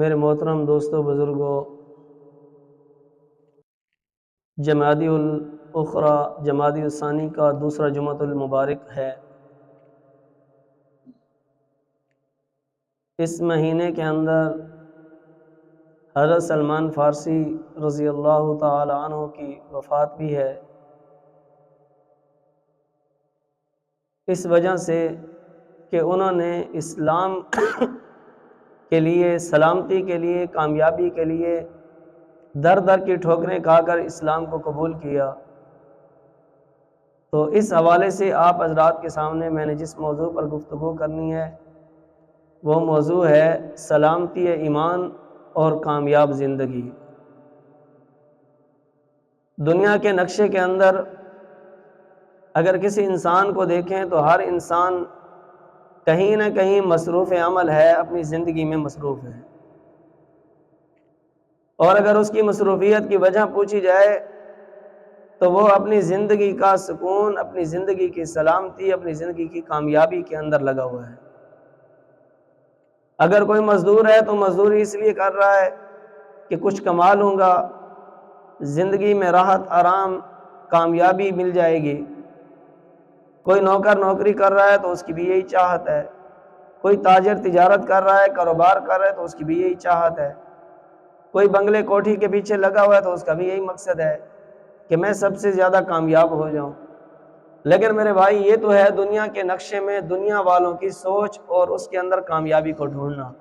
میرے محترم دوستوں بزرگوں، جمادی الاخری جمادی الثانی کا دوسرا جمعۃ المبارک ہے۔ اس مہینے کے اندر حضرت سلمان فارسی رضی اللہ تعالی عنہ کی وفات بھی ہے۔ اس وجہ سے کہ انہوں نے اسلام کے لیے، سلامتی کے لیے، کامیابی کے لیے در در کی ٹھوکریں کھا کر اسلام کو قبول کیا۔ تو اس حوالے سے آپ حضرات کے سامنے میں نے جس موضوع پر گفتگو کرنی ہے وہ موضوع ہے سلامتی ایمان اور کامیاب زندگی۔ دنیا کے نقشے کے اندر اگر کسی انسان کو دیکھیں تو ہر انسان کہیں نہ کہیں مصروف عمل ہے، اپنی زندگی میں مصروف ہے، اور اگر اس کی مصروفیت کی وجہ پوچھی جائے تو وہ اپنی زندگی کا سکون، اپنی زندگی کی سلامتی، اپنی زندگی کی کامیابی کے اندر لگا ہوا ہے۔ اگر کوئی مزدور ہے تو مزدوری اس لیے کر رہا ہے کہ کچھ کما لوں گا، زندگی میں راحت، آرام، کامیابی مل جائے گی۔ کوئی نوکر نوکری کر رہا ہے تو اس کی بھی یہی چاہت ہے، کوئی تاجر تجارت کر رہا ہے، کاروبار کر رہا ہے تو اس کی بھی یہی چاہت ہے، کوئی بنگلے کوٹھی کے پیچھے لگا ہوا ہے تو اس کا بھی یہی مقصد ہے کہ میں سب سے زیادہ کامیاب ہو جاؤں۔ لیکن میرے بھائی، یہ تو ہے دنیا کے نقشے میں دنیا والوں کی سوچ اور اس کے اندر کامیابی کو ڈھونڈنا،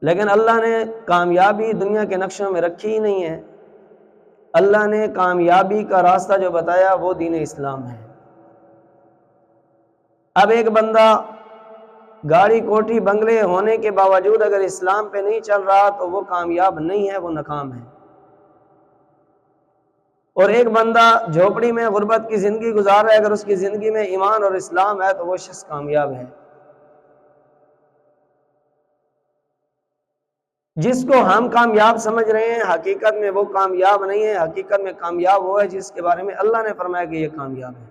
لیکن اللہ نے کامیابی دنیا کے نقشوں میں رکھی ہی نہیں ہے۔ اللہ نے کامیابی کا راستہ جو بتایا وہ دین اسلام ہے۔ اب ایک بندہ گاڑی کوٹھی بنگلے ہونے کے باوجود اگر اسلام پہ نہیں چل رہا تو وہ کامیاب نہیں ہے، وہ ناکام ہے۔ اور ایک بندہ جھوپڑی میں غربت کی زندگی گزار رہا ہے، اگر اس کی زندگی میں ایمان اور اسلام ہے تو وہ شخص کامیاب ہے۔ جس کو ہم کامیاب سمجھ رہے ہیں حقیقت میں وہ کامیاب نہیں ہے، حقیقت میں کامیاب وہ ہے جس کے بارے میں اللہ نے فرمایا کہ یہ کامیاب ہے۔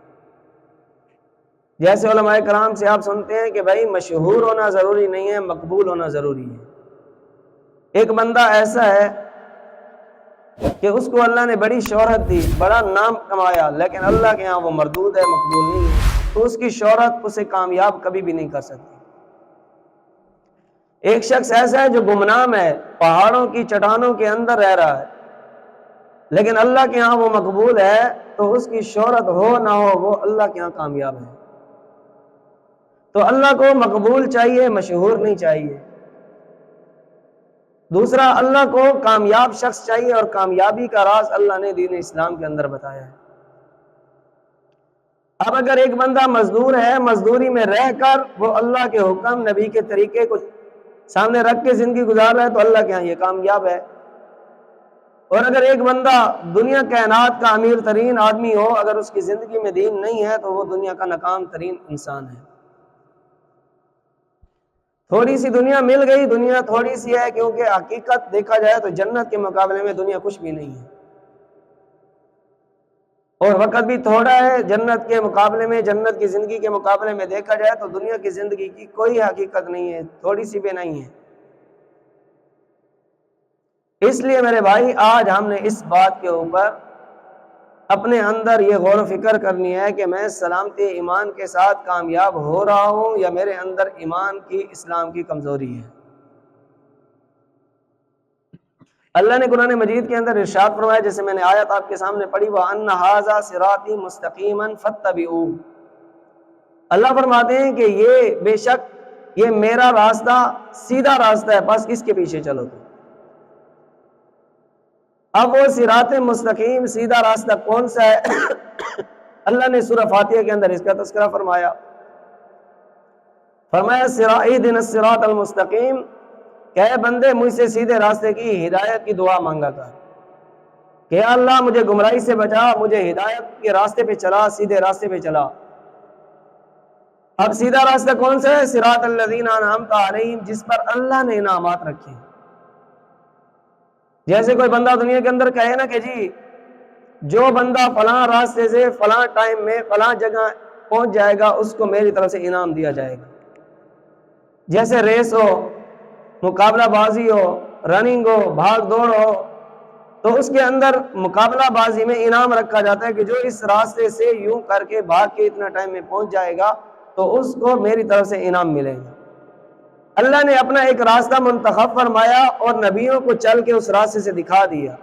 جیسے علماء کرام سے آپ سنتے ہیں کہ بھائی مشہور ہونا ضروری نہیں ہے، مقبول ہونا ضروری ہے۔ ایک بندہ ایسا ہے کہ اس کو اللہ نے بڑی شہرت دی، بڑا نام کمایا، لیکن اللہ کے ہاں وہ مردود ہے، مقبول نہیں ہے، تو اس کی شہرت اسے کامیاب کبھی بھی نہیں کر سکتی۔ ایک شخص ایسا ہے جو گمنام ہے، پہاڑوں کی چٹانوں کے اندر رہ رہا ہے، لیکن اللہ کے ہاں وہ مقبول ہے، تو اس کی شہرت ہو نہ ہو وہ اللہ کے ہاں کامیاب ہے۔ تو اللہ کو مقبول چاہیے، مشہور نہیں چاہیے۔ دوسرا، اللہ کو کامیاب شخص چاہیے، اور کامیابی کا راز اللہ نے دین اسلام کے اندر بتایا ہے۔ اب اگر ایک بندہ مزدور ہے، مزدوری میں رہ کر وہ اللہ کے حکم، نبی کے طریقے کو سامنے رکھ کے زندگی گزار رہا ہے تو اللہ کے ہاں یہ کامیاب ہے۔ اور اگر ایک بندہ دنیا کائنات کا امیر ترین آدمی ہو، اگر اس کی زندگی میں دین نہیں ہے تو وہ دنیا کا ناکام ترین انسان ہے۔ تھوڑی سی دنیا مل گئی، دنیا تھوڑی سی ہے، کیونکہ حقیقت دیکھا جائے تو جنت کے مقابلے میں دنیا کچھ بھی نہیں ہے، اور وقت بھی تھوڑا ہے جنت کے مقابلے میں، جنت کی زندگی کے مقابلے میں دیکھا جائے تو دنیا کی زندگی کی کوئی حقیقت نہیں ہے، تھوڑی سی بھی نہیں ہے۔ اس لیے میرے بھائی، آج ہم نے اس بات کے اوپر اپنے اندر یہ غور و فکر کرنی ہے کہ میں سلامتی ایمان کے ساتھ کامیاب ہو رہا ہوں یا میرے اندر ایمان کی، اسلام کی کمزوری ہے۔ اللہ نے قرآن مجید کے اندر ارشاد فرمایا، جیسے میں نے آیت آپ کے سامنے پڑھی، وَأَنَّ هَذَا صِرَاطِي مُسْتَقِيمًا فَاتَّبِعُوهُ۔ اللہ فرماتے ہیں کہ یہ بے شک یہ میرا راستہ سیدھا راستہ ہے، بس اس کے پیچھے چلو۔ تو اب وہ صراط مستقیم سیدھا راستہ کون سا ہے؟ اللہ نے سورہ فاتحہ کے اندر اس کا تذکرہ فرمایا، اہدنا الصراط المستقیم، کہ اے بندے مجھ سے سیدھے راستے کی ہدایت کی دعا مانگا کر، کہ اللہ مجھے گمراہی سے بچا، مجھے ہدایت کے راستے پہ چلا، سیدھے راستے پہ چلا۔ اب سیدھا راستہ کون سا ہے؟ صراط الذین انعمت علیہم، جس پر اللہ نے انعامات رکھے۔ جیسے کوئی بندہ دنیا کے اندر کہے نا کہ جی جو بندہ فلاں راستے سے فلاں ٹائم میں فلاں جگہ پہنچ جائے گا اس کو میری طرف سے انعام دیا جائے گا۔ جیسے ریس ہو، مقابلہ بازی ہو، رننگ ہو، بھاگ دوڑ ہو، تو اس کے اندر مقابلہ بازی میں انعام رکھا جاتا ہے کہ جو اس راستے سے یوں کر کے بھاگ کے اتنا ٹائم میں پہنچ جائے گا تو اس کو میری طرف سے انعام ملے گا۔ اللہ نے اپنا ایک راستہ منتخب فرمایا اور نبیوں کو چل کے اس راستے سے دکھا دیا،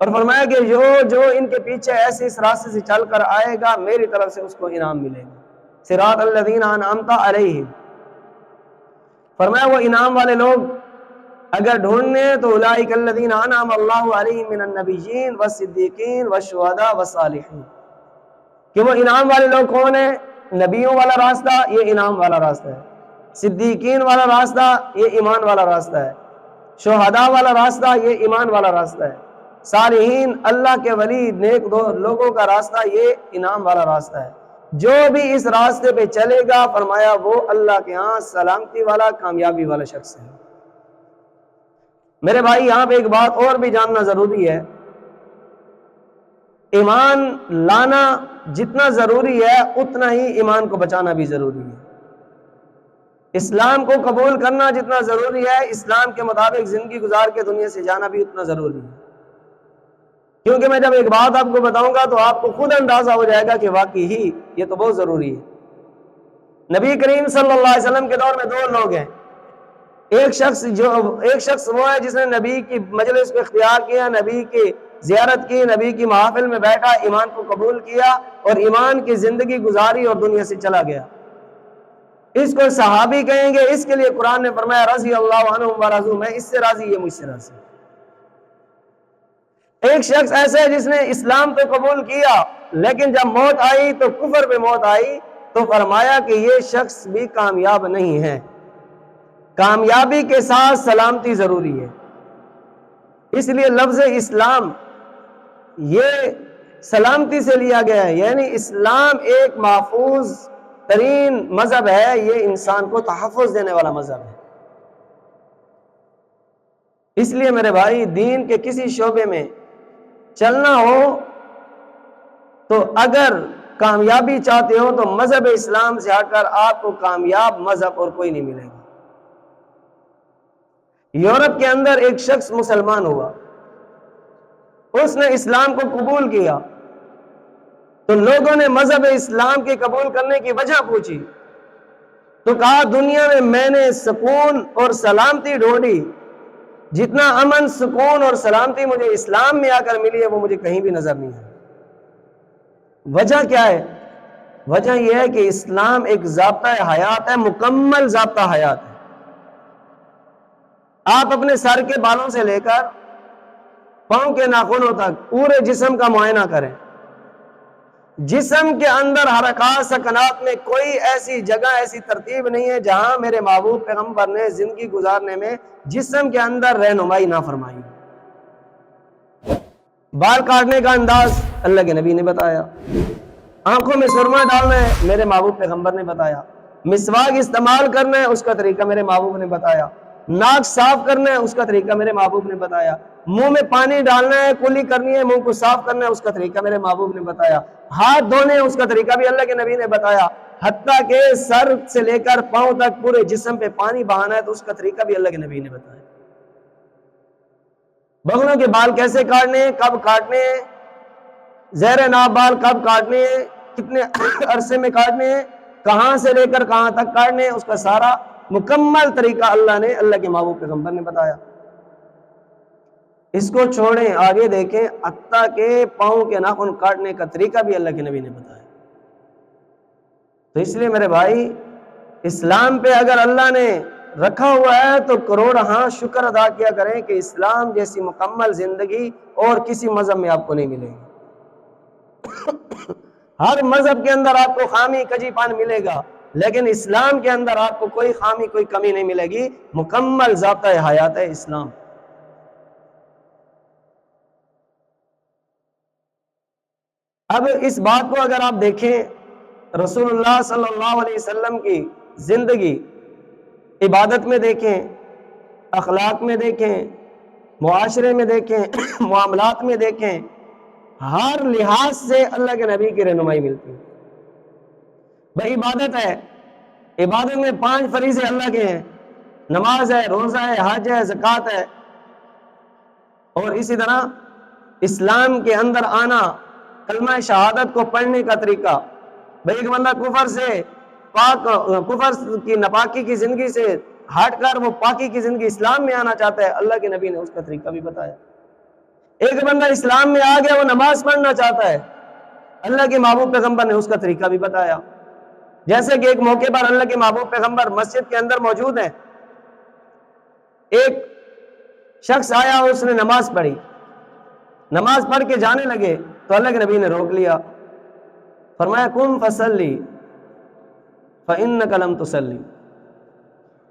اور فرمایا کہ جو ان کے پیچھے ایسے اس راستے سے چل کر آئے گا میری طرف سے اس کو انعام ملے گا۔ صراط الذین انعمت علیہم، فرمایا وہ انعام والے لوگ اگر ڈھونڈنے تو اولئک الذین انعم اللہ علیہم من النبیین والصدیقین والشہداء والصالحین، کہ وہ انعام والے لوگ کون ہیں؟ نبیوں والا راستہ یہ انعام والا راستہ ہے، صدیقین والا راستہ یہ ایمان والا راستہ ہے، شہداء والا راستہ یہ ایمان والا راستہ ہے، صالحین اللہ کے ولی نیک لوگوں کا راستہ یہ انعام والا راستہ ہے۔ جو بھی اس راستے پہ چلے گا فرمایا وہ اللہ کے ہاں سلامتی والا کامیابی والا شخص ہے۔ میرے بھائی یہاں پہ ایک بات اور بھی جاننا ضروری ہے، ایمان لانا جتنا ضروری ہے اتنا ہی ایمان کو بچانا بھی ضروری ہے۔ اسلام کو قبول کرنا جتنا ضروری ہے اسلام کے مطابق زندگی گزار کے دنیا سے جانا بھی اتنا ضروری ہے، کیونکہ میں جب ایک بات آپ کو بتاؤں گا تو آپ کو خود اندازہ ہو جائے گا کہ واقعی ہی یہ تو بہت ضروری ہے۔ نبی کریم صلی اللہ علیہ وسلم کے دور میں دو لوگ ہیں، ایک شخص وہ ہے جس نے نبی کی مجلس کو اختیار کیا، نبی کی زیارت کی، نبی کی محافل میں بیٹھا، ایمان کو قبول کیا اور ایمان کی زندگی گزاری اور دنیا سے چلا گیا۔ اس کو صحابی کہیں گے، اس کے لیے قرآن نے فرمایا رضی اللہ عنہم ورضوا، میں اس سے راضی یہ مجھ سے راضی۔ ایک شخص ایسا ہے جس نے اسلام تو قبول کیا لیکن جب موت آئی تو کفر پہ موت آئی، تو فرمایا کہ یہ شخص بھی کامیاب نہیں ہے۔ کامیابی کے ساتھ سلامتی ضروری ہے، اس لیے لفظ اسلام یہ سلامتی سے لیا گیا ہے، یعنی اسلام ایک محفوظ ترین مذہب ہے، یہ انسان کو تحفظ دینے والا مذہب ہے۔ اس لیے میرے بھائی دین کے کسی شعبے میں چلنا ہو تو اگر کامیابی چاہتے ہو تو مذہب اسلام سے ہٹ کر آپ کو کامیاب مذہب اور کوئی نہیں ملے گا۔ یورپ کے اندر ایک شخص مسلمان ہوا، اس نے اسلام کو قبول کیا تو لوگوں نے مذہب اسلام کے قبول کرنے کی وجہ پوچھی تو کہا دنیا میں نے سکون اور سلامتی ڈھونڈی، جتنا امن سکون اور سلامتی مجھے اسلام میں آ کر ملی ہے وہ مجھے کہیں بھی نظر نہیں ہے۔ وجہ کیا ہے؟ وجہ یہ ہے کہ اسلام ایک ضابطہ حیات ہے، مکمل ضابطہ حیات ہے۔ آپ اپنے سر کے بالوں سے لے کر پاؤں کے ناخنوں تک پورے جسم کا معائنہ کریں، جسم کے اندر حرکات سکنات میں کوئی ایسی جگہ ایسی ترتیب نہیں ہے جہاں میرے محبوب پیغمبر نے زندگی گزارنے میں جسم کے اندر رہنمائی نہ فرمائی۔ بال کاٹنے کا انداز اللہ کے نبی نے بتایا، آنکھوں میں سرما ڈالنا ہے میرے محبوب پیغمبر نے بتایا، مسواک استعمال کرنا ہے اس کا طریقہ میرے محبوب نے بتایا، ناک صاف کرنا ہے اس کا طریقہ میرے محبوب نے بتایا، منہ میں پانی ڈالنا ہے، کلی کرنی ہے، منہ کو صاف کرنا ہے اس کا طریقہ میرے محبوب نے بتایا، ہاتھ دھونے اس کا طریقہ بھی اللہ کے نبی نے بتایا، حتیٰ کہ سر سے لے کر پاؤں تک پورے جسم پہ پانی بہانا ہے تو اس کا طریقہ بھی اللہ کے نبی نے بتایا۔ بغلوں کے بال کیسے کاٹنے ہیں، کب کاٹنے ہیں، زیر ناب بال کب کاٹنے ہیں، کتنے عرصے میں کاٹنے ہیں، کہاں سے لے کر کہاں تک کاٹنے ہیں، اس کا سارا مکمل طریقہ اللہ کے محبوب پیغمبر نے بتایا۔ اس کو چھوڑیں آگے دیکھیں، حتیٰ کہ پاؤں کے ناخن کاٹنے کا طریقہ بھی اللہ کے نبی نے بتایا۔ تو اس لیے میرے بھائی اسلام پہ اگر اللہ نے رکھا ہوا ہے تو کروڑ ہاں شکر ادا کیا کریں کہ اسلام جیسی مکمل زندگی اور کسی مذہب میں آپ کو نہیں ملے گی۔ ہر مذہب کے اندر آپ کو خامی کجی پان ملے گا، لیکن اسلام کے اندر آپ کو کوئی خامی کوئی کمی نہیں ملے گی، مکمل ضابطہ حیات ہے اسلام۔ اب اس بات کو اگر آپ دیکھیں رسول اللہ صلی اللہ علیہ وسلم کی زندگی، عبادت میں دیکھیں، اخلاق میں دیکھیں، معاشرے میں دیکھیں، معاملات میں دیکھیں، ہر لحاظ سے اللہ کے نبی کی رہنمائی ملتی ہے۔ بھائی عبادت ہے، عبادت میں 5 فریضے اللہ کے ہیں، نماز ہے، روزہ ہے، حج ہے، زکوٰۃ ہے، اور اسی طرح اسلام کے اندر آنا، کلمہ شہادت کو پڑھنے کا طریقہ. بھئی ایک بندہ کفر سے پاک، کفر کی ناپاکی کی زندگی سے ہٹ کر وہ پاکی کی زندگی اسلام میں آنا چاہتا ہے، اللہ کے نبی نے اس کا طریقہ بھی بتایا. ایک بندہ اسلام میں آ گیا، وہ نماز پڑھنا چاہتا ہے، اللہ کے محبوب پیغمبر نے اس کا طریقہ بھی بتایا. جیسے کہ ایک موقع پر اللہ کے محبوب پیغمبر مسجد کے اندر موجود ہیں، ایک شخص آیا، اس نے نماز پڑھی، نماز پڑھ کے جانے لگے تو اللہ کے نبی نے روک لیا، فرمایا قم فصلی فإنک لم تصلی،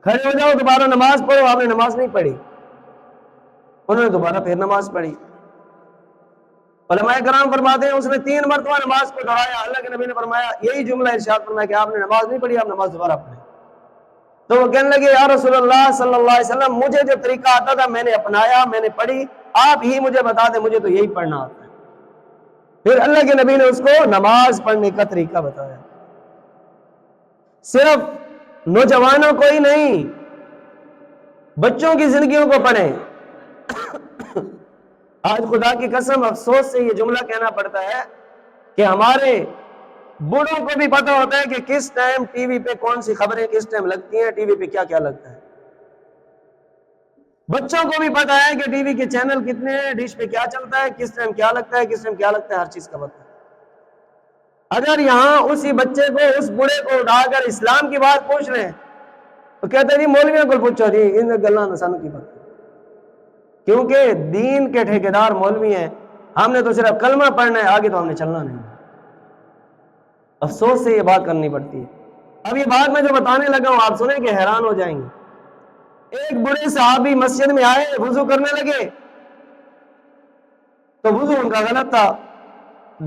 کھڑے ہو جاؤ، دوبارہ نماز پڑھو. آپ نے نماز نہیں پڑھی. انہوں نے دوبارہ پھر نماز پڑھی. علماء کرام فرماتے ہیں اس نے 3 مرتبہ نماز کو دہرایا. اللہ کے نبی نے فرمایا، یہی جملہ ارشاد فرمایا کہ آپ نے نماز نہیں پڑھی، آپ نماز دوبارہ پڑھیں. تو وہ کہنے لگے یا رسول اللہ صلی اللہ علیہ وسلم، مجھے جو طریقہ آتا تھا میں نے اپنایا، میں نے پڑھی، آپ ہی مجھے بتا دیں، مجھے تو یہی پڑھنا آتا ہے. پھر اللہ کے نبی نے اس کو نماز پڑھنے کا طریقہ بتایا. صرف نوجوانوں کو ہی نہیں، بچوں کی زندگیوں کو پڑھیں. آج خدا کی قسم افسوس سے یہ جملہ کہنا پڑتا ہے کہ ہمارے بوڑھوں کو بھی پتہ ہوتا ہے کہ کس ٹائم ٹی وی پہ کون سی خبریں کس ٹائم لگتی ہیں، ٹی وی پہ کیا کیا لگتا ہے. بچوں کو بھی پتہ ہے کہ ٹی وی کے چینل کتنے ہیں، ڈش پہ کیا چلتا ہے، کس ٹائم کیا لگتا ہے، کس ٹائم کیا لگتا ہے، ہر چیز کا پتہ ہے. اگر یہاں اسی بچے کو، اس بوڑھے کو اٹھا کر اسلام کی بات پوچھ رہے ہیں تو کہتے ہیں جی مولویوں کو پوچھو، جی ان گلاں نسانوں کی بات. کیونکہ دین کے ٹھیکیدار مولوی ہیں، ہم نے تو صرف کلمہ پڑھنا ہے، آگے تو ہم نے چلنا نہیں. افسوس سے یہ بات کرنی پڑتی ہے. اب یہ بات میں جو بتانے لگا ہوں آپ سنیں کہ حیران ہو جائیں گے. ایک بڑے صحابی مسجد میں آئے، وضو کرنے لگے تو وضو ان کا غلط تھا.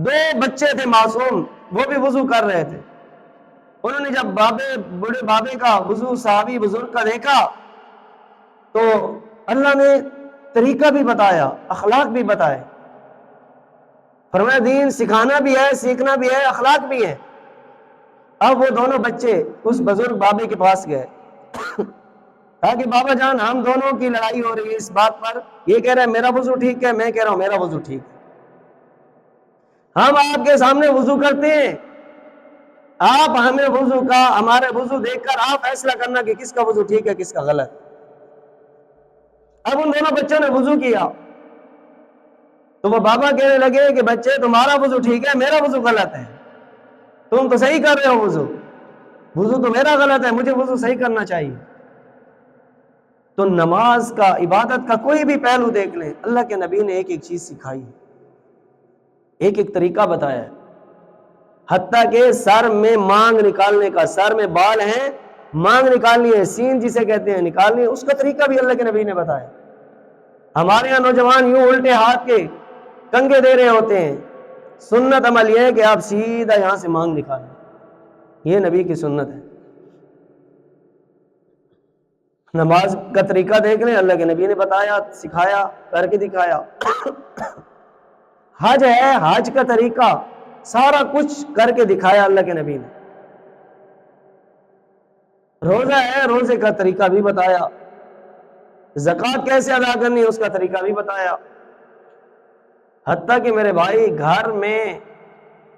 2 بچے تھے معصوم، وہ بھی وضو کر رہے تھے. انہوں نے جب بڑے بابے کا وضو صحابی بزرگ کا دیکھا تو اللہ نے طریقہ بھی بتایا، اخلاق بھی بتائے. فرمایا دین سکھانا بھی ہے، سیکھنا بھی ہے، اخلاق بھی ہے. اب وہ دونوں بچے اس بزرگ بابے کے پاس گئے، کہا کہ بابا جان ہم دونوں کی لڑائی ہو رہی ہے اس بات پر، یہ کہہ رہا ہے میرا وضو ٹھیک ہے، میں کہہ رہا ہوں میرا وضو ٹھیک ہے. ہم آپ کے سامنے وضو کرتے ہیں، آپ ہمیں وضو کا، ہمارے وضو دیکھ کر آپ فیصلہ کرنا کہ کس کا وضو ٹھیک ہے کس کا غلط. اب ان دونوں بچوں نے وضو کیا تو وہ بابا کہنے لگے کہ بچے تمہارا وضو ٹھیک ہے، میرا وضو غلط ہے، تم تو صحیح کر رہے ہو، وضو تو میرا غلط ہے، مجھے وضو صحیح کرنا چاہیے. تو نماز کا، عبادت کا کوئی بھی پہلو دیکھ لیں، اللہ کے نبی نے ایک ایک چیز سکھائی، ایک ایک طریقہ بتایا ہے. حتیٰ کہ سر میں مانگ نکالنے کا، سر میں بال ہیں، مانگ نکالنی ہے، سین جسے کہتے ہیں نکالنی ہے، اس کا طریقہ بھی اللہ کے نبی نے بتایا. ہمارے یہاں نوجوان یوں الٹے ہاتھ کے کنگے دے رہے ہوتے ہیں. سنت عمل یہ ہے کہ آپ سیدھا یہاں سے مانگ نکالیں، یہ نبی کی سنت ہے. نماز کا طریقہ دیکھ لیں، اللہ کے نبی نے بتایا، سکھایا، کر کے دکھایا. حج ہے، حج کا طریقہ سارا کچھ کر کے دکھایا اللہ کے نبی نے. روزہ ہے، روزے کا طریقہ بھی بتایا. زکوٰۃ کیسے ادا کرنی ہے اس کا طریقہ بھی بتایا. حتیٰ کہ میرے بھائی گھر میں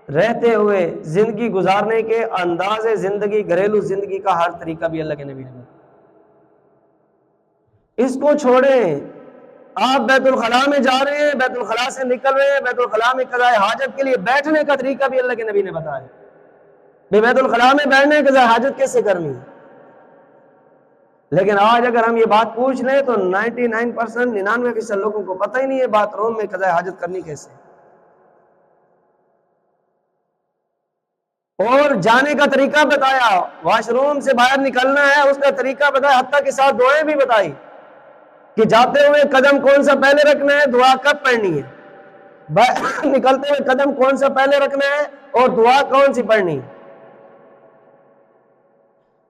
رہتے ہوئے زندگی گزارنے کے انداز زندگی، گھریلو زندگی کا ہر طریقہ بھی اللہ کے نبی نے بتایا. اس کو چھوڑیں، آپ بیت الخلاء میں جا رہے ہیں، بیت الخلاء سے نکل رہے ہیں، بیت الخلاء میں قضاء حاجت کے لیے بیٹھنے کا طریقہ بھی اللہ کے نبی نے بتایا. بیت الخلاء میں بیٹھنے قضاء حاجت کیسے کرنی ہے. لیکن آج اگر ہم یہ بات پوچھ لیں تو 99% 99% لوگوں کو پتہ ہی نہیں ہے بات روم میں قضاء حاجت کرنی کیسے. اور جانے کا طریقہ بتایا، واش روم سے باہر نکلنا ہے اس کا طریقہ بتایا، حتیٰ کے ساتھ دعائیں بھی بتائی کہ جاتے ہوئے قدم کون سا پہلے رکھنا ہے، دعا کب پڑھنی ہے، نکلتے ہوئے قدم کون سا پہلے رکھنا ہے اور دعا کون سی پڑھنی ہے.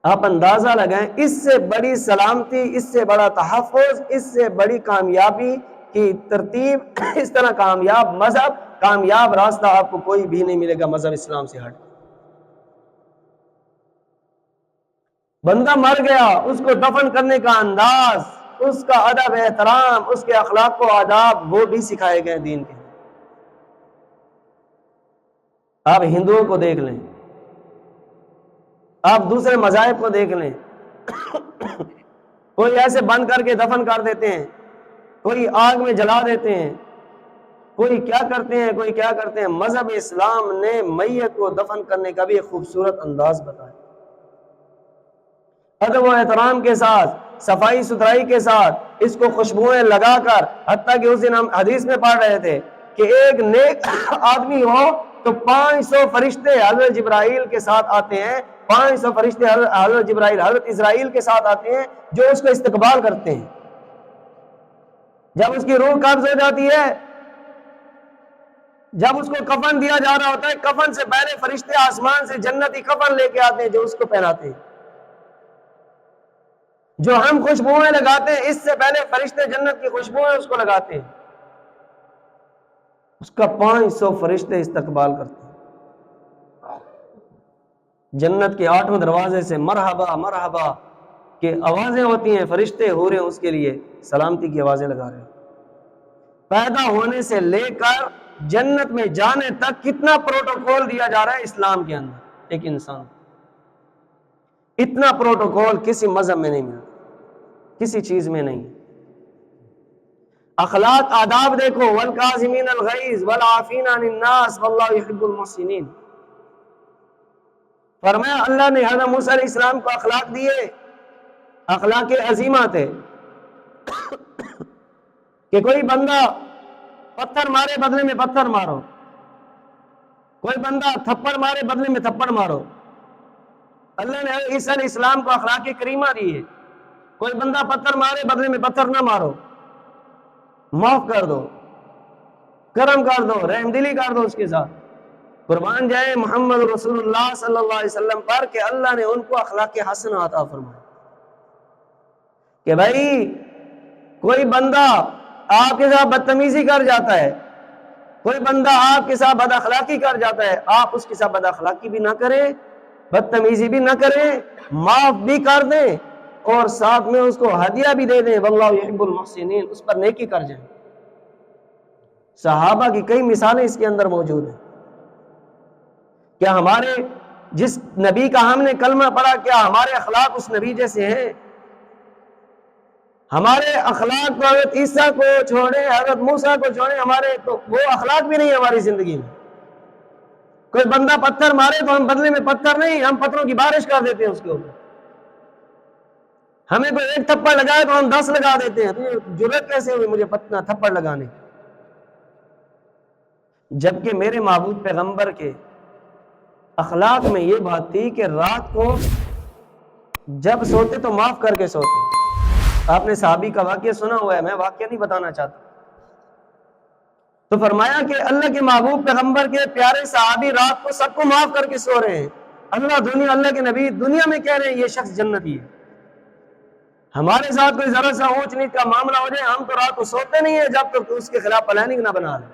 آپ اندازہ لگائیں، اس سے بڑی سلامتی، اس سے بڑا تحفظ، اس سے بڑی کامیابی کی ترتیب، اس طرح کامیاب مذہب، کامیاب راستہ آپ کو کوئی بھی نہیں ملے گا مذہب اسلام سے ہٹ. بندہ مر گیا، اس کو دفن کرنے کا انداز، اس کا ادب احترام، اس کے اخلاق و آداب، وہ بھی سکھائے گئے دین کے۔ آپ ہندوؤں کو دیکھ لیں، آپ دوسرے مذاہب کو دیکھ لیں، کوئی ایسے بند کر کے دفن کر دیتے ہیں، کوئی آگ میں جلا دیتے ہیں، کوئی کیا کرتے ہیں، کوئی کیا کرتے ہیں۔ مذہب اسلام نے میت کو دفن کرنے کا بھی ایک خوبصورت انداز بتایا، ادب و احترام کے ساتھ، صفائی ستھرائی کے ساتھ، اس کو خوشبوئیں لگا کر، حتیٰ کہ اس دن ہم حدیث میں پڑھ رہے تھے کہ ایک نیک آدمی ہو تو 500 فرشتے حضرت جبرائیل کے ساتھ آتے ہیں، 500 فرشتے حضرت جبرائیل، حضرت اسرائیل کے ساتھ آتے ہیں، جو اس کو استقبال کرتے ہیں۔ جب اس کی روح قبض ہو جاتی ہے، جب اس کو کفن دیا جا رہا ہوتا ہے، کفن سے پہلے فرشتے آسمان سے جنتی کفن لے کے آتے ہیں، جو اس کو پہناتے ہیں۔ جو ہم خوشبوئیں لگاتے ہیں، اس سے پہلے فرشتے جنت کی خوشبوئیں اس کو لگاتے ہیں، اس کا 500 فرشتے استقبال کرتے ہیں۔ جنت کے 8 دروازے سے مرحبا مرحبا کہ آوازیں ہوتی ہیں، فرشتے ہو رہے ہیں اس کے لیے سلامتی کی آوازیں لگا رہے ہیں۔ پیدا ہونے سے لے کر جنت میں جانے تک کتنا پروٹوکول دیا جا رہا ہے اسلام کے اندر ایک انسان کو۔ اتنا پروٹوکول کسی مذہب میں نہیں ملتا، کسی چیز میں نہیں۔ اخلاق آداب دیکھو، والکاظمین الغیظ والعافین عن الناس واللہ یحب المحسنین۔ فرمایا اللہ نے حضرت موسیٰ علیہ السلام کو اخلاق دیے، اخلاق عظیمہ تھے کہ کوئی بندہ پتھر مارے بدلے میں پتھر مارو، کوئی بندہ تھپڑ مارے بدلے میں تھپڑ مارو۔ اللہ نے عیسیٰ علیہ السلام کو اخلاق کریمہ دی ہے، کوئی بندہ پتھر مارے بدلے میں پتھر نہ مارو، معاف کر دو، کرم کر دو، رحم دلی کر دو اس کے ساتھ۔ قربان جائے محمد رسول اللہ صلی اللہ علیہ وسلم پر کہ اللہ نے ان کو اخلاق حسنہ عطا فرمایا کہ بھائی کوئی بندہ آپ کے ساتھ بدتمیزی کر جاتا ہے، کوئی بندہ آپ کے ساتھ بد اخلاقی کر جاتا ہے، آپ اس کے ساتھ بد اخلاقی بھی نہ کریں، بدتمیزی بھی نہ کریں، معاف بھی کر دیں، اور ساتھ میں اس کو ہدیہ بھی دے دیں، واللہ یحب المحسنین، اس پر نیکی کر جائیں۔ صحابہ کی کئی مثالیں اس کے اندر موجود ہیں۔ کیا ہمارے جس نبی کا ہم نے کلمہ پڑھا، کیا ہمارے اخلاق اس نبی جیسے ہیں؟ ہمارے اخلاق کو حضرت عیسیٰ کو چھوڑیں، حضرت موسیٰ کو چھوڑیں، ہمارے تو وہ اخلاق بھی نہیں ہے ہماری زندگی میں۔ کوئی بندہ پتھر مارے تو ہم بدلے میں پتھر نہیں، ہم پتھروں کی بارش کر دیتے ہیں اس کے اوپر۔ ہمیں کوئی ایک تھپڑ لگائے تو ہم 10 لگا دیتے ہیں، تو جرأت کیسے ہوئی مجھے تھپڑ لگانے؟ جبکہ میرے معبود پیغمبر کے اخلاق میں یہ بات تھی کہ رات کو جب سوتے تو معاف کر کے سوتے۔ آپ نے صحابی کا واقعہ سنا ہوا ہے، میں واقعہ نہیں بتانا چاہتا۔ تو فرمایا کہ اللہ کے محبوب پیغمبر کے پیارے صحابی رات کو سب کو معاف کر کے سو رہے ہیں۔ اللہ کے نبی دنیا میں کہہ رہے ہیں یہ شخص جنتی ہے۔ ہمارے ساتھ کوئی ذرا سا اونچ نیچ کا معاملہ ہو جائے، ہم تو رات کو سوتے نہیں ہیں جب تک اس کے خلاف پلاننگ نہ بنا لیں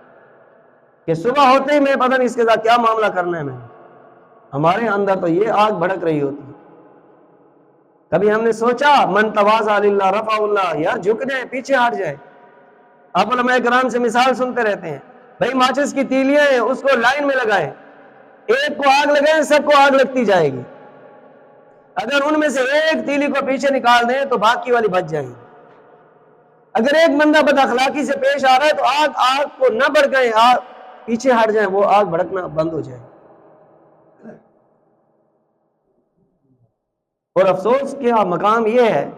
کہ صبح ہوتے ہی میں پتہ نہیں اس کے ساتھ کیا معاملہ کرنا ہے۔ میں ہمارے اندر تو یہ آگ بھڑک رہی ہوتی ہے۔ کبھی ہم نے سوچا من تواضع للہ رفع اللہ، یار جھک جائے، پیچھے ہٹ جائے۔ آپ علماء کرام سے مثال سنتے رہتے ہیں، بھائی ماچس کی تیلیاں ہیں، اس کو لائن میں لگائیں، ایک کو آگ لگائیں سب کو آگ لگتی جائے گی۔ اگر ان میں سے ایک تیلی کو پیچھے نکال دیں تو باقی والی بچ جائیں گی۔ اگر ایک بندہ بد اخلاقی سے پیش آ رہا ہے تو آگ کو نہ بھڑکائیں، آگ پیچھے ہٹ جائیں، وہ آگ بھڑکنا بند ہو جائے۔ اور افسوس کیا مقام یہ ہے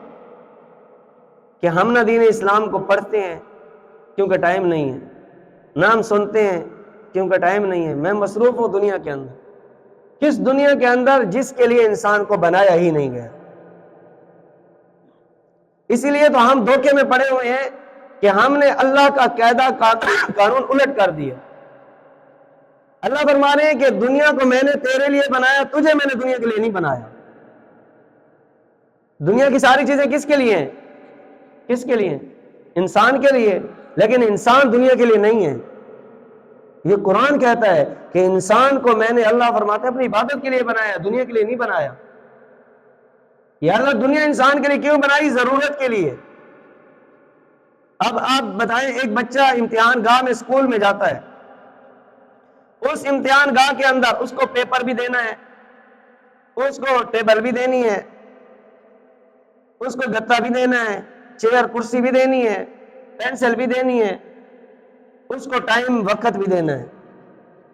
کہ ہم نہ دین اسلام کو پڑھتے ہیں کیونکہ ٹائم نہیں ہے، نہ ہم سنتے ہیں کیونکہ ٹائم نہیں ہے۔ میں مصروف ہوں دنیا کے اندر، کس دنیا کے اندر جس کے لیے انسان کو بنایا ہی نہیں گیا۔ اسی لیے تو ہم دھوکے میں پڑے ہوئے ہیں کہ ہم نے اللہ کا قاعدہ قانون الٹ کر دیا۔ اللہ فرما رہے ہیں کہ دنیا کو میں نے تیرے لیے بنایا، تجھے میں نے دنیا کے لیے نہیں بنایا۔ دنیا کی ساری چیزیں کس کے لیے ہیں؟ کس کے لیے؟ انسان کے لیے، لیکن انسان دنیا کے لیے نہیں ہے۔ یہ قرآن کہتا ہے کہ انسان کو میں نے، اللہ فرماتا ہے، اپنی عبادت کے لیے بنایا، دنیا کے لیے نہیں بنایا۔ یا اللہ دنیا انسان کے لیے کیوں بنائی؟ ضرورت کے لیے۔ اب آپ بتائیں، ایک بچہ امتحان گاہ میں اسکول میں جاتا ہے، اس امتحان گاہ کے اندر اس کو پیپر بھی دینا ہے، اس کو ٹیبل بھی دینی ہے، اس کو گتا بھی دینا ہے، چیئر کرسی بھی دینی ہے، پینسل بھی دینی ہے، اس کو ٹائم وقت بھی دینا ہے،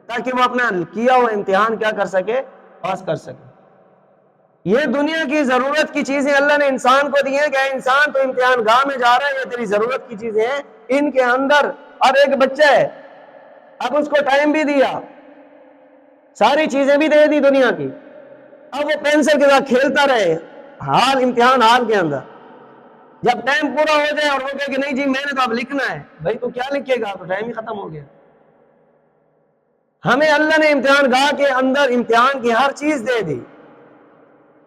تاکہ وہ اپنا کیا ہوا امتحان کیا کر سکے؟ پاس کر سکے۔ یہ دنیا کی ضرورت کی چیزیں اللہ نے انسان کو دی ہیں کہ اے انسان تو امتحان گاہ میں جا رہا ہے، یہ تیری ضرورت کی چیزیں ہیں، ان کے اندر اب ایک بچہ ہے، اب اس کو ٹائم بھی دیا، ساری چیزیں بھی دے دی دنیا کی، اب وہ پینسل کے ساتھ کھیلتا رہے امتحان ہال کے اندر، جب ٹائم پورا ہو جائے اور وہ کہے کہ نہیں جی میں نے تو اب لکھنا ہے، بھائی تو کیا لکھے گا؟ تو ٹائم ہی ختم ہو گیا۔ ہمیں اللہ نے امتحان گاہ کے اندر امتحان کی ہر چیز دے دی،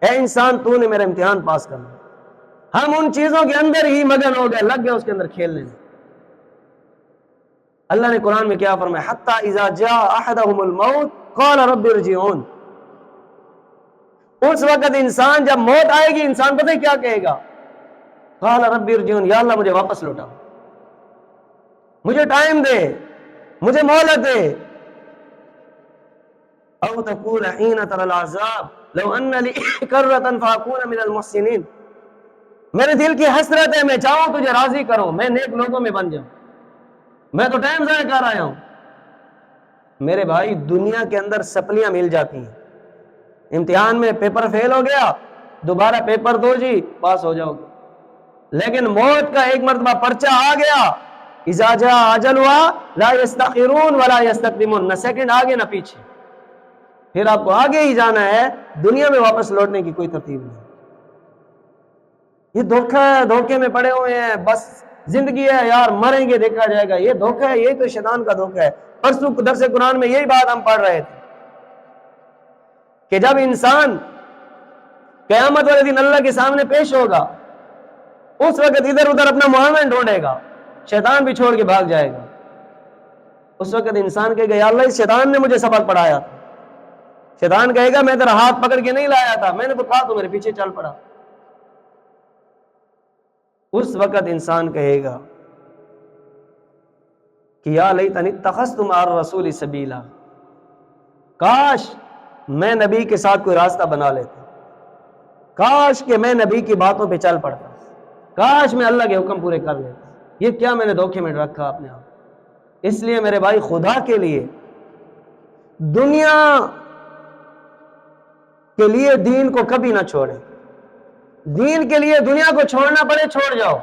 اے انسان تو نے میرا امتحان پاس کرنا۔ ہم ان چیزوں کے اندر ہی مگن ہو گئے، لگ گئے اس کے اندر کھیلنے میں۔ اللہ نے قرآن میں کیا فرمایا؟ حتی اذا جاء احدهم الموت قال رب ارجعون۔ اس وقت انسان جب موت آئے گی، انسان پتہ کیا کہے گا؟ قال رب ارجعون، یا اللہ مجھے واپس لوٹا، مجھے ٹائم دے، مجھے مہلت دے۔ او تقول حين ترى العذاب لو ان لي كرة فاكون من المحسنين، میرے دل کی حسرت ہے، میں چاہوں تجھے راضی کروں، میں نیک لوگوں میں بن جاؤں، میں تو ٹائم ضائع کر آیا ہوں۔ میرے بھائی دنیا کے اندر سپلیاں مل جاتی ہیں، امتحان میں پیپر فیل ہو گیا، دوبارہ پیپر دو جی پاس ہو جاؤ گے، لیکن موت کا ایک مرتبہ پرچہ آ گیا، اذا جاء اجلها لا يستأخرون ولا يستقدمون، نہ سیکنڈ آگے نہ پیچھے، پھر آپ کو آگے ہی جانا ہے، دنیا میں واپس لوٹنے کی کوئی ترتیب نہیں۔ یہ دھوکہ ہے، دھوکے میں پڑے ہوئے ہیں، بس زندگی ہے یار، مریں گے دیکھا جائے گا، یہ دھوکہ ہے، یہ تو شیطان کا دھوکہ ہے۔ پرسوں درس قرآن میں یہی بات ہم پڑھ رہے تھے کہ جب انسان قیامت والے دن اللہ کے سامنے پیش ہوگا، اس وقت ادھر ادھر اپنا معاون ڈھونڈے گا، شیطان بھی چھوڑ کے بھاگ جائے گا۔ اس وقت انسان کہے گا یا اللہ اس شیطان نے مجھے سبق پڑھایا تھا، شیطان کہے گا میں تیرا ہاتھ پکڑ کے نہیں لایا تھا، میں نے تو کہا تو میرے پیچھے چل پڑا۔ اس وقت انسان کہے گا کہ یا لیتنی اتخذت مع الرسول سبیلا، کاش میں نبی کے ساتھ کوئی راستہ بنا لیتا، کاش کہ میں نبی کی باتوں پہ چل پڑتا، کاش میں اللہ کے حکم پورے کر لیتا۔ یہ کیا میں نے دھوکے میں رکھا اپنے آپ؟ اس لیے میرے بھائی خدا کے لیے دنیا کے لیے دین کو کبھی نہ چھوڑیں، دین کے لیے دنیا کو چھوڑنا پڑے چھوڑ جاؤ،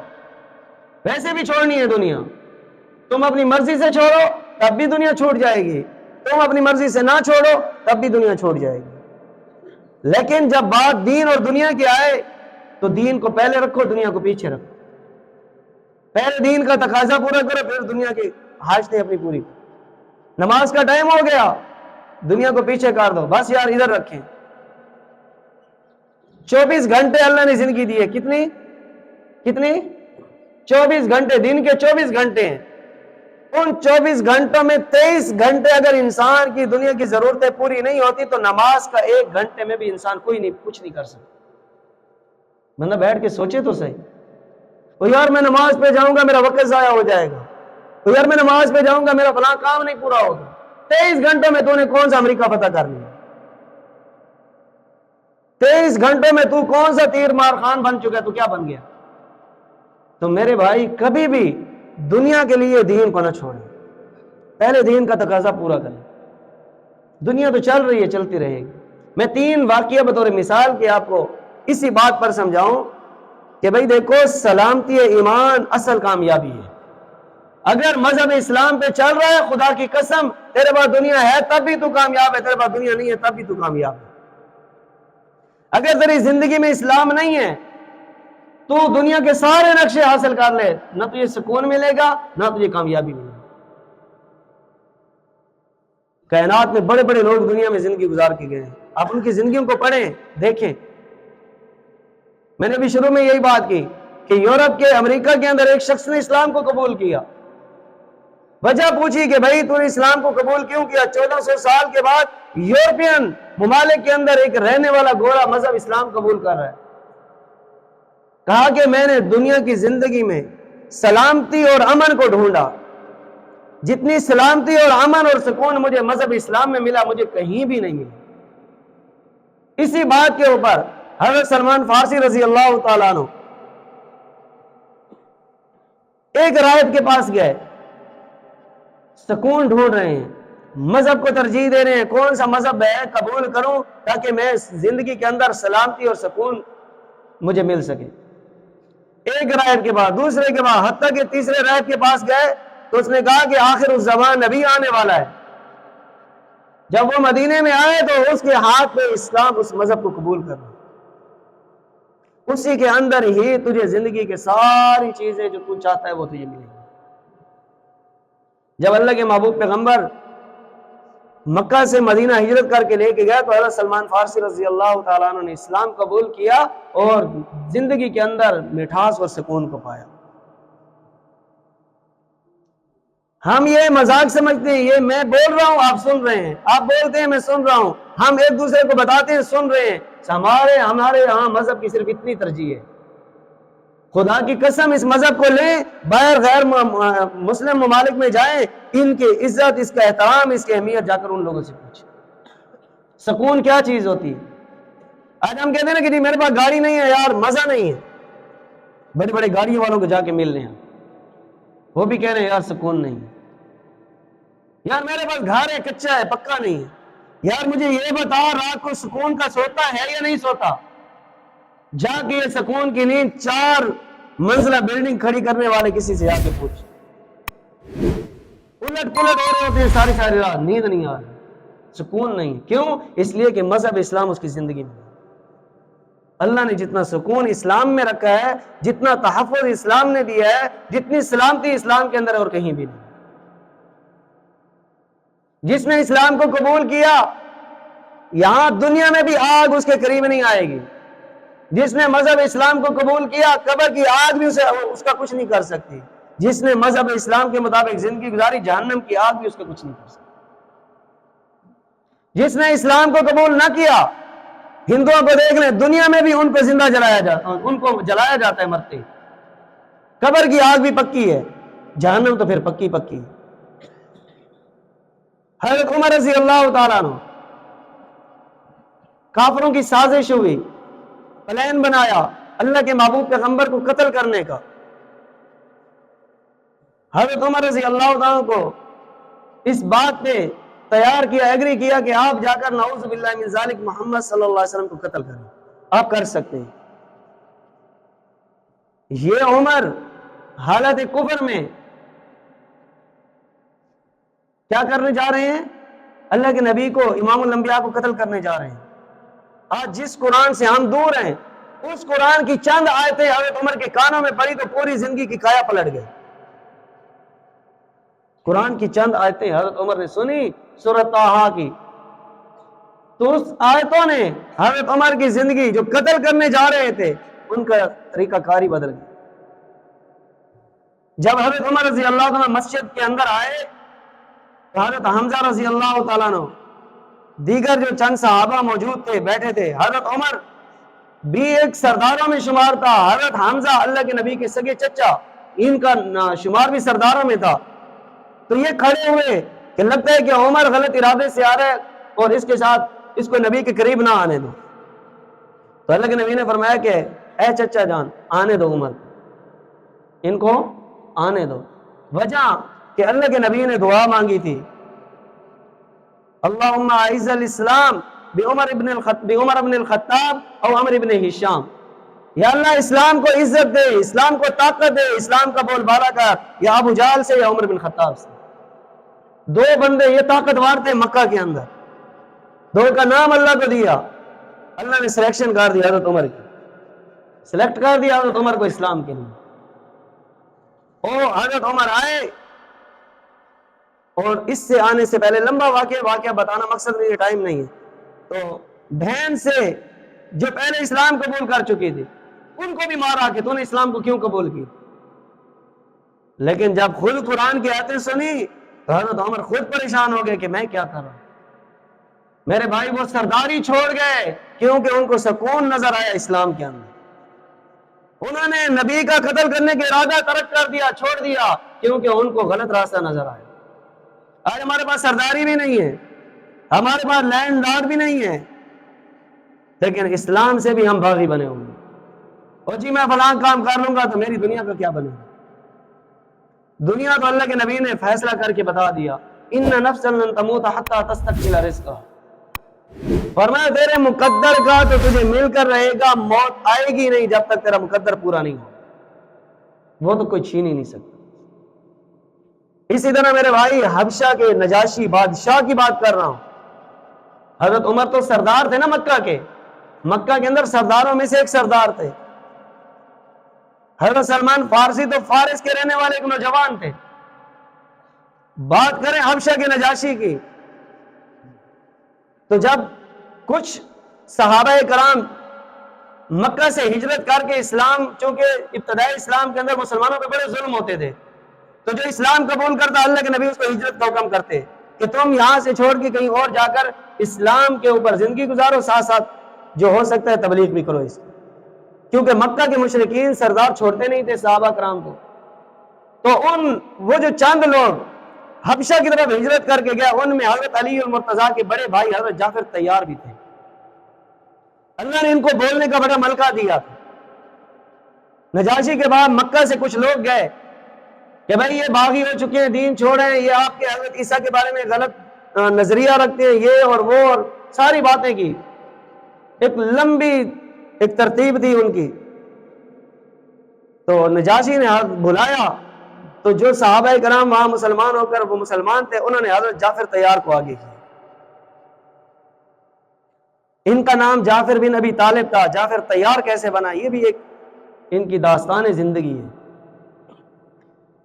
ویسے بھی چھوڑنی ہے دنیا، تم اپنی مرضی سے چھوڑو تب بھی دنیا چھوٹ جائے گی، تم اپنی مرضی سے نہ چھوڑو تب بھی دنیا چھوٹ جائے گی۔ لیکن جب بات دین اور دنیا کی آئے تو دین کو پہلے رکھو، دنیا کو پیچھے رکھو، پہلے دین کا تقاضا پورا کرو، پھر دنیا کی حاجتیں اپنی پوری کرو۔ نماز کا ٹائم ہو گیا، دنیا کو پیچھے کر دو، بس یار ادھر رکھیں۔ 24 گھنٹے اللہ نے زندگی دی ہے، کتنی 24 گھنٹے، دن کے 24 گھنٹے ہیں، ان 24 گھنٹوں میں 23 گھنٹے اگر انسان کی دنیا کی ضرورتیں پوری نہیں ہوتی تو نماز کا 1 گھنٹے میں بھی انسان کچھ نہیں کر سکتا۔ بندہ بیٹھ کے سوچے تو صحیح، وہ یار میں نماز پہ جاؤں گا میرا وقت ضائع ہو جائے گا، تو یار میں نماز پہ جاؤں گا میرا فلاں کام نہیں پورا ہوگا۔ 23 گھنٹوں میں تو نے کون سا امریکہ فتح کر لیا؟ 23 گھنٹوں میں تو کون سا تیر مار خان بن چکا ہے؟ تو کیا بن گیا؟ تو میرے بھائی کبھی بھی دنیا کے لیے دین کو نہ چھوڑیں، پہلے دین کا تقاضا پورا کریں۔ دنیا تو چل رہی ہے، چلتی رہے گی۔ میں 3 واقعہ بطور مثال کے آپ کو اسی بات پر سمجھاؤں کہ بھائی دیکھو، سلامتی ایمان اصل کامیابی ہے۔ اگر مذہب اسلام پہ چل رہا ہے، خدا کی قسم تیرے پاس دنیا ہے تب بھی تو کامیاب ہے، تیرے پاس دنیا نہیں ہے تب بھی تو کامیاب ہے۔ اگر تیری زندگی میں اسلام نہیں ہے تو دنیا کے سارے نقشے حاصل کر لے، نہ تجھے سکون ملے گا نہ تجھے کامیابی ملے گی۔ کائنات میں بڑے بڑے لوگ دنیا میں زندگی گزار کے گئے ہیں، آپ ان کی زندگیوں کو پڑھیں دیکھیں۔ میں نے بھی شروع میں یہی بات کی کہ یورپ کے امریکہ کے اندر ایک شخص نے اسلام کو قبول کیا، وجہ پوچھی کہ بھائی تو نے اسلام کو قبول کیوں کیا؟ 1400 سال کے بعد یورپین ممالک کے اندر ایک رہنے والا گورا مذہب اسلام قبول کر رہا ہے۔ کہا کہ میں نے دنیا کی زندگی میں سلامتی اور امن کو ڈھونڈا، جتنی سلامتی اور امن اور سکون مجھے مذہب اسلام میں ملا مجھے کہیں بھی نہیں ملا۔ اسی بات کے اوپر حضرت سلمان فارسی رضی اللہ تعالیٰ عنہ ایک راہب کے پاس گئے، سکون ڈھونڈ رہے ہیں، مذہب کو ترجیح دے رہے ہیں، کون سا مذہب ہے قبول کروں تاکہ میں زندگی کے اندر سلامتی اور سکون مجھے مل سکے۔ ایک راہب کے بعد دوسرے کے بعد حتیٰ کہ تیسرے راہب کے پاس گئے تو اس نے کہا کہ آخر الزمان نبی آنے والا ہے۔ جب وہ مدینے میں آئے تو اس کے ہاتھ میں اسلام، اس مذہب کو قبول کرنا، اسی کے اندر ہی تجھے زندگی کے ساری چیزیں جو تو چاہتا ہے وہ تجھے ملے گی۔ جب اللہ کے محبوب پیغمبر مکہ سے مدینہ ہجرت کر کے لے کے گیا تو حضرت سلمان فارسی رضی اللہ تعالیٰ عنہ نے اسلام قبول کیا اور زندگی کے اندر مٹھاس اور سکون کو پایا۔ ہم یہ مذاق سمجھتے ہیں، یہ میں بول رہا ہوں آپ سن رہے ہیں، آپ بولتے ہیں میں سن رہا ہوں، ہم ایک دوسرے کو بتاتے ہیں سن رہے ہیں، ہمارے یہاں مذہب کی صرف اتنی ترجیح ہے۔ خدا کی قسم اس مذہب کو لیں، باہر غیر مسلم ممالک میں جائیں، ان کی عزت، اس کا احترام، اس کی اہمیت جا کر ان لوگوں سے پوچھیں۔ سکون کیا چیز ہوتی ہے؟ آج ہم کہتے ہیں نا کہ جی میرے پاس گاڑی نہیں ہے یار، مزہ نہیں ہے، بڑی بڑی گاڑیوں والوں کو جا کے مل رہے ہیں، وہ بھی کہہ رہے ہیں یار سکون نہیں ہے، یار میرے پاس گھر ہے کچا ہے پکا نہیں ہے، یار مجھے یہ بتا رات کو سکون کا سوتا ہے یا نہیں سوتا؟ جا کے یہ سکون کی نیند 4 منزلہ بلڈنگ کھڑی کرنے والے کسی سے جا کے پوچھ، الٹ پلٹ ہو رہے ہوتے ہیں ساری رات، نیند نہیں آ رہی، سکون نہیں۔ کیوں؟ اس لیے کہ مذہب اسلام اس کی زندگی میں، اللہ نے جتنا سکون اسلام میں رکھا ہے، جتنا تحفظ اسلام نے دیا ہے، جتنی سلامتی اسلام کے اندر اور کہیں بھی نہیں۔ جس نے اسلام کو قبول کیا یہاں دنیا میں بھی آگ اس کے قریب نہیں آئے گی۔ جس نے مذہب اسلام کو قبول کیا قبر کی آگ بھی اس کا کچھ نہیں کر سکتی۔ جس نے مذہب اسلام کے مطابق زندگی گزاری جہنم کی آگ بھی اس کا کچھ نہیں کر سکتی۔ جس نے اسلام کو قبول نہ کیا، ہندوؤں کو دیکھ لیں، دنیا میں بھی ان کو زندہ جلایا جاتا، ان کو جلایا جاتا ہے مرتے، قبر کی آگ بھی پکی ہے، جہنم تو پھر پکی پکی ہے۔ حضرت عمر رضی اللہ تعالیٰ عنہ، کافروں کی سازش ہوئی، پلان بنایا اللہ کے محبوب پیغمبر کو قتل کرنے کا۔ حضرت عمر رضی اللہ تعالیٰ عنہ کو اس بات پہ تیار کیا، ایگری کیا کہ آپ جا کر نعوذ باللہ من ذالک محمد صلی اللہ علیہ وسلم کو قتل کریں، آپ کر سکتے ہیں۔ یہ عمر حالت کفر میں کیا کرنے جا رہے ہیں؟ اللہ کے نبی کو، امام الانبیاء کو قتل کرنے جا رہے ہیں۔ آج جس قرآن سے ہم دور ہیں، اس قرآن کی چند آیتیں حضرت عمر کے کانوں میں پڑی تو پوری زندگی کی کایا پلٹ گئی۔ قرآن کی چند آیتیں حضرت عمر نے سنی، سورۃ طٰہٰ کی، تو اس آیتوں نے حضرت عمر کی زندگی، جو قتل کرنے جا رہے تھے، ان کا طریقہ کاری بدل گئی۔ جب حضرت عمر رضی اللہ عنہ مسجد کے اندر آئے تو حضرت حمزہ رضی اللہ تعالیٰ عنہ، دیگر جو چند صحابہ موجود تھے، بیٹھے تھے، حضرت عمر بھی ایک سرداروں میں شمار تھا، حضرت حمزہ اللہ کے نبی کے سگے چچا، ان کا شمار بھی سرداروں میں تھا۔ تو یہ کھڑے ہوئے کہ لگتا ہے کہ عمر غلط ارادے سے آ رہا ہے اور اس کے ساتھ اس کو نبی کے قریب نہ آنے دو۔ تو اللہ کے نبی نے فرمایا کہ اے چچا جان، آنے دو عمر، ان کو آنے دو۔ وجہ کہ اللہ کے نبی نے دعا مانگی تھی، اللہم اعز الاسلام بعمر بن الخطاب او عمر بن ہشام، یا اللہ اسلام کو عزت دے، اسلام کو طاقت دے، اسلام کا بول بالا کر، یا ابو جہل سے یا عمر بن خطاب سے۔ 2 بندے یہ طاقتور تھے مکہ کے اندر، 2 کا نام اللہ کو دیا، اللہ نے سلیکشن کر دیا حضرت عمر کی، سلیکٹ کر دیا حضرت عمر کو اسلام کے لیے۔ اور حضرت عمر آئے، اور اس سے آنے سے پہلے لمبا واقعہ بتانا مقصد نہیں ہے، ٹائم نہیں ہے۔ تو بہن سے جو پہلے اسلام قبول کر چکی تھی، ان کو بھی مارا کہ تو نے اسلام کو کیوں قبول کی۔ لیکن جب خود قرآن کی آیتیں سنی تو حضرت عمر خود پریشان ہو گئے کہ میں کیا کر رہا ہوں۔ میرے بھائی وہ سرداری چھوڑ گئے کیونکہ ان کو سکون نظر آیا اسلام کے اندر، انہوں نے نبی کا قتل کرنے کا ارادہ ترک کر دیا، چھوڑ دیا، کیونکہ ان کو غلط راستہ نظر آیا۔ آج ہمارے پاس سرداری بھی نہیں ہے، ہمارے پاس لینڈ لارڈ بھی نہیں ہے، لیکن اسلام سے بھی ہم باغی بنے ہوئے ہیں۔ اور جی میں فلاں کام کر لوں گا تو میری دنیا کا کیا بنے گا؟ دنیا تو اللہ کے نبی نے فیصلہ کر کے بتا دیا، ان نفسا لن تموت حتی تستکمل رزقہا، فرمایا تیرے مقدر کا تو تجھے مل کر رہے گا، موت آئے گی نہیں جب تک تیرا مقدر پورا نہیں ہو، وہ تو کوئی چھین ہی نہیں سکتا۔ اسی طرح میرے بھائی حبشہ کے نجاشی بادشاہ کی بات کر رہا ہوں، حضرت عمر تو سردار تھے نا مکہ کے، مکہ کے اندر سرداروں میں سے ایک سردار تھے۔ حضرت سلمان فارسی تو فارس کے رہنے والے ایک نوجوان تھے۔ بات کریں حبشہ کے نجاشی کی، تو جب کچھ صحابہ کرام مکہ سے ہجرت کر کے اسلام، چونکہ ابتدائی اسلام کے اندر مسلمانوں پہ بڑے ظلم ہوتے تھے، تو جو اسلام قبول کرتا اللہ کے نبی اس کو ہجرت کا حکم کرتے کہ تم یہاں سے چھوڑ کے کہیں اور جا کر اسلام کے اوپر زندگی گزارو، ساتھ ساتھ جو ہو سکتا ہے تبلیغ بھی کرو اس کو، کیونکہ مکہ کے مشرکین سردار چھوڑتے نہیں تھے صحابہ کرام کو۔ تو وہ جو چند لوگ حبشہ کی طرف ہجرت کر کے گیا، ان میں حضرت علی المرتضیٰ کے بڑے بھائی حضرت جعفر طیار بھی تھے۔ اللہ نے ان کو بولنے کا بڑا ملکہ دیا تھا۔ نجاشی کے بعد مکہ سے کچھ لوگ گئے کہ بھائی یہ باغی ہو چکے ہیں، دین چھوڑے ہیں، یہ آپ کے حضرت عیسیٰ کے بارے میں غلط نظریہ رکھتے ہیں، یہ اور وہ اور ساری باتیں کی، ایک لمبی ایک ترتیب تھی ان کی۔ تو نجاشی نے بلایا، تو جو صحابہ کرام وہاں مسلمان ہو کر وہ مسلمان تھے، انہوں نے حضرت جعفر طیار کو آگے کیا۔ ان کا نام جعفر بن ابی طالب تھا۔ جعفر طیار کیسے بنا، یہ بھی ایک ان کی داستان زندگی ہے۔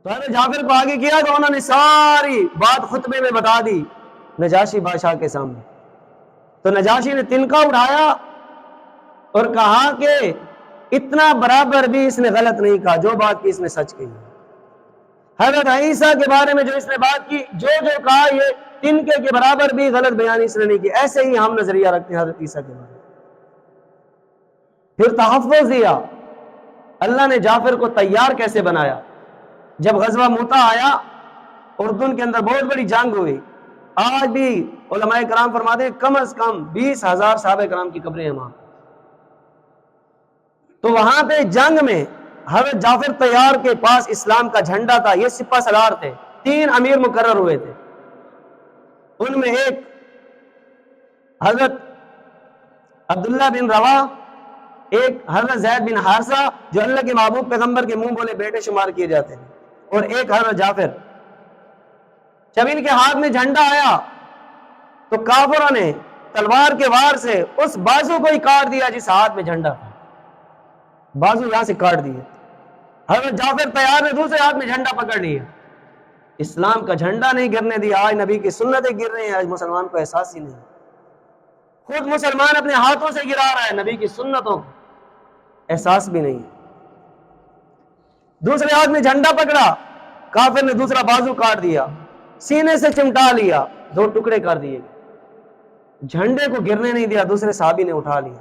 تو حضرت جعفر کو آگے کیا تو انہوں نے ساری بات خطبے میں بتا دی نجاشی بادشاہ کے سامنے۔ تو نجاشی نے تنکا اٹھایا اور کہا کہ اتنا برابر بھی اس نے غلط نہیں کہا، جو بات کی اس نے سچ کہی۔ حضرت عیسیٰ کے بارے میں جو اس نے بات کی، جو کہا، یہ تنکے کے برابر بھی غلط بیان اس نے نہیں کی۔ ایسے ہی ہم نظریہ رکھتے ہیں حضرت عیسیٰ کے بارے میں۔ پھر تحفظ دیا، اللہ نے جعفر کو طیار کیسے بنایا۔ جب غزوہ موتا آیا، اردن کے اندر بہت بڑی جنگ ہوئی، آج بھی علماء کرام فرماتے ہیں کم از کم 20,000 صحابہ کرام کی قبریں ہیں وہاں۔ تو وہاں پہ جنگ میں حضرت جعفر طیار کے پاس اسلام کا جھنڈا تھا، یہ سپہ سالار تھے، 3 امیر مقرر ہوئے تھے، ان میں ایک حضرت عبداللہ بن روا، ایک حضرت زید بن حارثہ جو اللہ کے محبوب پیغمبر کے منہ بولے بیٹے شمار کیے جاتے ہیں، اور ایک حضرت جعفر۔ جب ان کے ہاتھ میں جھنڈا آیا تو کافروں نے تلوار کے وار سے اس بازو کو ہی کاٹ دیا جس ہاتھ میں جھنڈا تھا، بازو یہاں سے کاٹ دیے۔ حضرت جعفر طیار نے دوسرے ہاتھ میں جھنڈا پکڑ لیا، اسلام کا جھنڈا نہیں گرنے دیا۔ آج نبی کی سنتیں گر رہے ہیں، آج مسلمان کو احساس ہی نہیں، خود مسلمان اپنے ہاتھوں سے گرا رہا ہے، نبی کی سنتوں کو احساس بھی نہیں۔ دوسرے ہاتھ میں جھنڈا پکڑا، کافر نے دوسرا بازو کاٹ دیا، سینے سے چمٹا لیا، 2 ٹکڑے کر دیے، جھنڈے کو گرنے نہیں دیا، دوسرے صحابی نے اٹھا لیا۔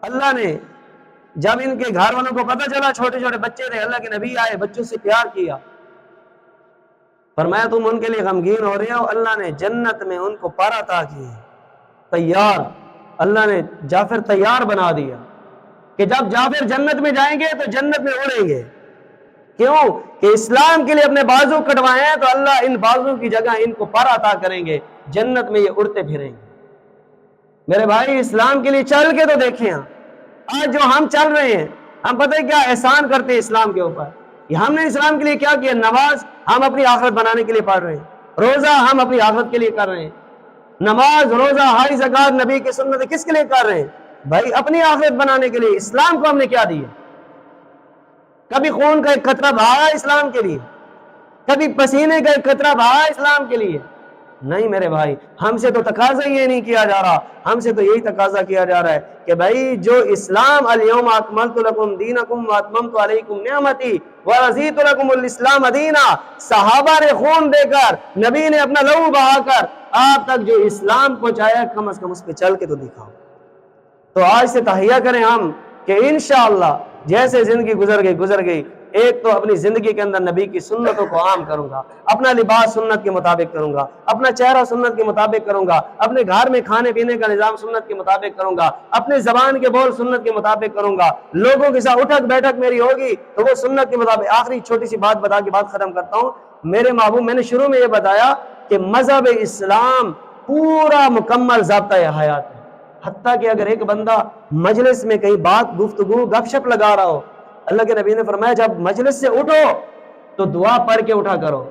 اللہ نے جب ان کے گھر والوں کو پتہ چلا، چھوٹے چھوٹے بچے تھے، اللہ کے نبی آئے، بچوں سے پیار کیا، فرمایا تم ان کے لیے غمگین ہو رہے ہو، اللہ نے جنت میں ان کو پر عطا کی، طیار۔ اللہ نے جعفر طیار بنا دیا کہ جب جعفر جنت میں جائیں گے تو جنت میں اڑیں گے۔ کیوں کہ اسلام کے لیے اپنے بازو کٹوائے ہیں، تو اللہ ان بازو کی جگہ ان کو پر عطا کریں گے، جنت میں یہ اڑتے پھریں گے۔ میرے بھائی اسلام کے لیے چل کے تو دیکھیں، آج جو ہم چل رہے ہیں، ہم پتہ ہے کیا احسان کرتے ہیں اسلام کے اوپر۔ ہم نے اسلام کے لیے کیا کیا؟ نماز ہم اپنی آخرت بنانے کے لیے پڑھ رہے ہیں، روزہ ہم اپنی آخرت کے لیے کر رہے ہیں، نماز روزہ حج زکات نبی کی سنت کس کے لیے کر رہے ہیں؟ بھائی اپنی آخرت بنانے کے لیے۔ اسلام کو ہم نے کیا دیا؟ کبھی خون کا ایک قطرہ بہایا اسلام کے لیے؟ کبھی پسینے کا ایک قطرہ بہایا اسلام کے لیے؟ نہیں میرے بھائی، ہم سے تو تقاضا یہ نہیں کیا جا رہا، ہم سے تو یہی تقاضا کیا جا رہا ہے کہ بھائی جو اسلام الیوم اکملت لکم دینکم واتممت علیکم نعمتی ورضیت لکم الاسلام دینا، صحابہ نے خون دے کر، نبی نے اپنا لہو بہا کر آپ تک جو اسلام پہنچایا، کم از کم اس پہ چل کے تو دکھاؤ۔ تو آج سے تہیہ کریں ہم کہ انشاءاللہ جیسے زندگی گزر گئی، ایک تو اپنی زندگی کے اندر نبی کی سنتوں کو عام کروں گا، اپنا لباس سنت کے مطابق کروں گا، اپنا چہرہ سنت کے مطابق کروں گا، اپنے گھر میں کھانے پینے کا نظام سنت کے مطابق کروں گا، اپنے زبان کے بول سنت کے مطابق کروں گا، لوگوں کے ساتھ اٹھک بیٹھک میری ہوگی تو وہ سنت کے مطابق۔ آخری چھوٹی سی بات بتا کے بات ختم کرتا ہوں۔ میرے محبوب، میں نے شروع میں یہ بتایا کہ مذہب اسلام پورا مکمل ضابطہ حیات ہے، حتیٰ کہ اگر ایک بندہ مجلس میں کئی بات گفتگو گپ شپ لگا رہا ہو، اللہ کے نبی نے فرمایا جب مجلس سے اٹھو تو دعا پڑھ کے اٹھا کرو،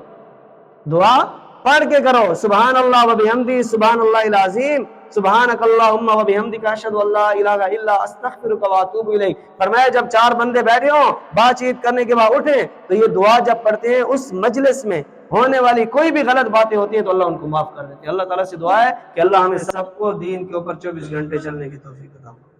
دعا پڑھ کے کرو، سبحان اللہ و بحمدی سبحان اللہ العظیم سبحانک اللہم و بحمدک اشہد ان لا الہ الا استغفرک و اتوب الیک۔ فرمایا جب چار بندے بیٹھے ہوں، بات چیت کرنے کے بعد اٹھیں تو یہ دعا جب پڑھتے ہیں، اس مجلس میں ہونے والی کوئی بھی غلط باتیں ہوتی ہیں تو اللہ ان کو معاف کر دیتے ہیں۔ اللہ تعالیٰ سے دعا ہے کہ اللہ ہمیں سب کو دین کے اوپر 24 گھنٹے چلنے کی توفیق عطا فرمائے۔